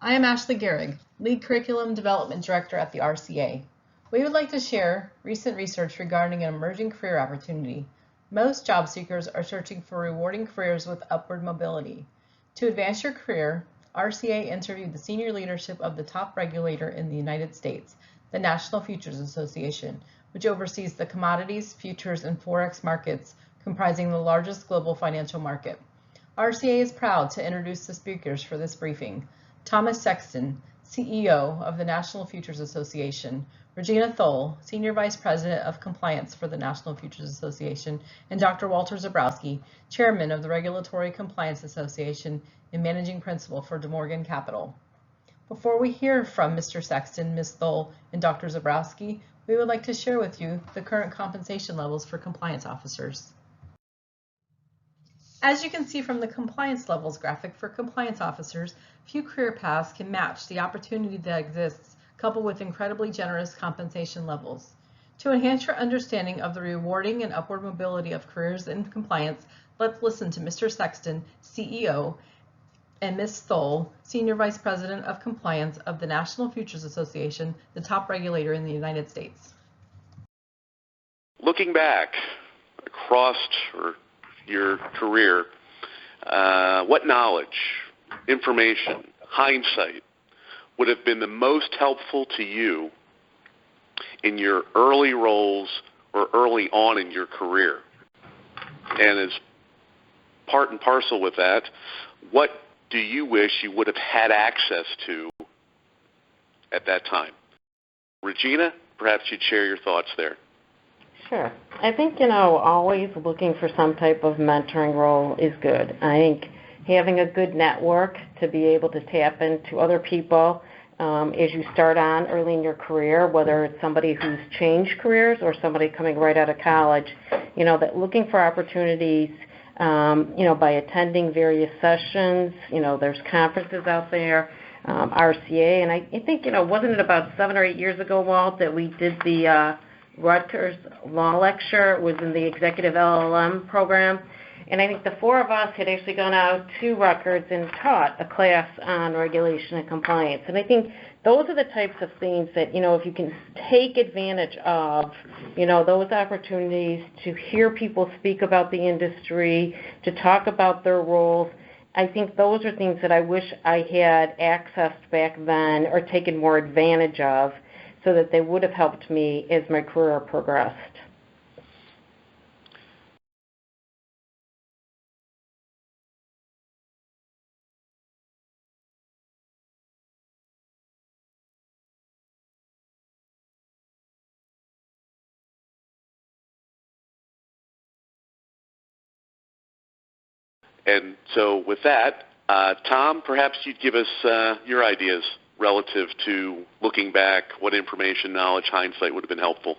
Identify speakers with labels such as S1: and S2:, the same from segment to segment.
S1: I am Ashley Gehrig, Lead Curriculum Development Director at the RCA. We would like to share recent research regarding an emerging career opportunity. Most job seekers are searching for rewarding careers with upward mobility. To advance your career, RCA interviewed the senior leadership of the top regulator in the United States, the National Futures Association, which oversees the commodities, futures, and forex markets comprising the largest global financial market. RCA is proud to introduce the speakers for this briefing. Thomas Sexton, CEO of the National Futures Association, Regina Thole, Senior Vice President of Compliance for the National Futures Association, and Dr. Walter Zabrowski, Chairman of the Regulatory Compliance Association and Managing Principal for De Morgan Capital. Before we hear from Mr. Sexton, Ms. Thole, and Dr. Zabrowski, we would like to share with you the current compensation levels for compliance officers. As you can see from the compliance levels graphic for compliance officers, few career paths can match the opportunity that exists, coupled with incredibly generous compensation levels. To enhance your understanding of the rewarding and upward mobility of careers in compliance, let's listen to Mr. Sexton, CEO, and Ms. Thole, Senior Vice President of Compliance of the National Futures Association, the top regulator in the United States.
S2: Looking back across your career, what knowledge, information, hindsight would have been the most helpful to you in your early roles or early on in your career? And as part and parcel with that, what do you wish you would have had access to at that time? Regina, perhaps you'd share your thoughts there.
S3: Sure. I think, always looking for some type of mentoring role is good. I think having a good network to be able to tap into other people as you start on early in your career, whether it's somebody who's changed careers or somebody coming right out of college, that looking for opportunities, by attending various sessions, there's conferences out there, RCA, and I think, wasn't it about 7 or 8 years ago, Walt, that we did the Rutgers Law Lecture? It was in the Executive LLM program. And I think the four of us had actually gone out to Rutgers and taught a class on regulation and compliance. And I think those are the types of things that, if you can take advantage of, those opportunities to hear people speak about the industry, to talk about their roles, I think those are things that I wish I had accessed back then or taken more advantage of, so that they would have helped me as my career progressed.
S2: And so with that, Tom, perhaps you'd give us your ideas relative to looking back, what information, knowledge, hindsight would have been helpful.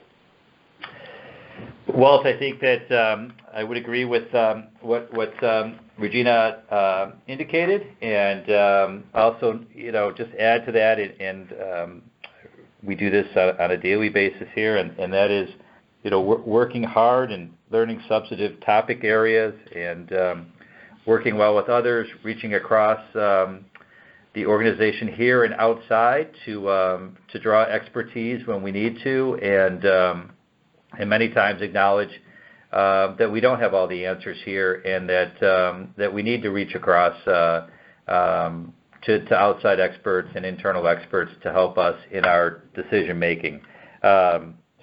S4: Walt, I think that I would agree with what Regina indicated, and also, just add to that, and we do this on a daily basis here, and that is, working hard and learning substantive topic areas, and working well with others, reaching across the organization here and outside to draw expertise when we need to, and many times acknowledge that we don't have all the answers here, and that we need to reach across to outside experts and internal experts to help us in our decision making.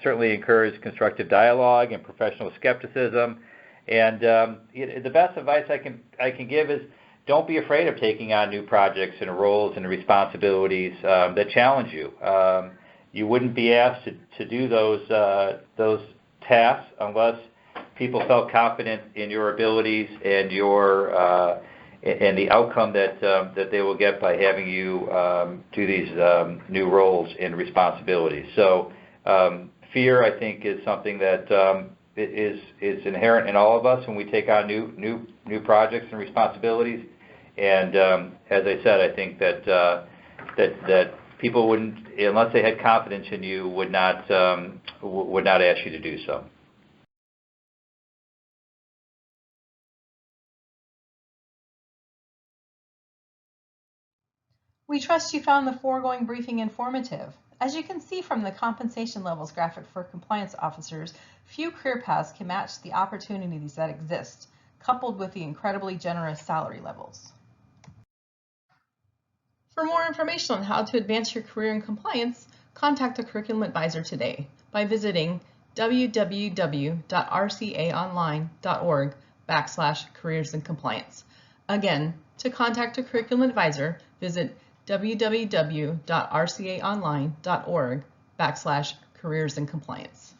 S4: Certainly encourage constructive dialogue and professional skepticism. And the best advice I can give is, don't be afraid of taking on new projects and roles and responsibilities that challenge you. You wouldn't be asked to do those tasks unless people felt confident in your abilities and and the outcome that they will get by having you do these new roles and responsibilities. So fear, I think, is something that is inherent in all of us when we take on new projects and responsibilities. And as I said, I think that people wouldn't, unless they had confidence in you, would not ask you to do so.
S1: We trust you found the foregoing briefing informative. As you can see from the compensation levels graphic for compliance officers, few career paths can match the opportunities that exist, coupled with the incredibly generous salary levels. For more information on how to advance your career in compliance, contact a curriculum advisor today by visiting www.rcaonline.org/careers in compliance. Again, to contact a curriculum advisor, visit www.rcaonline.org/careers in compliance.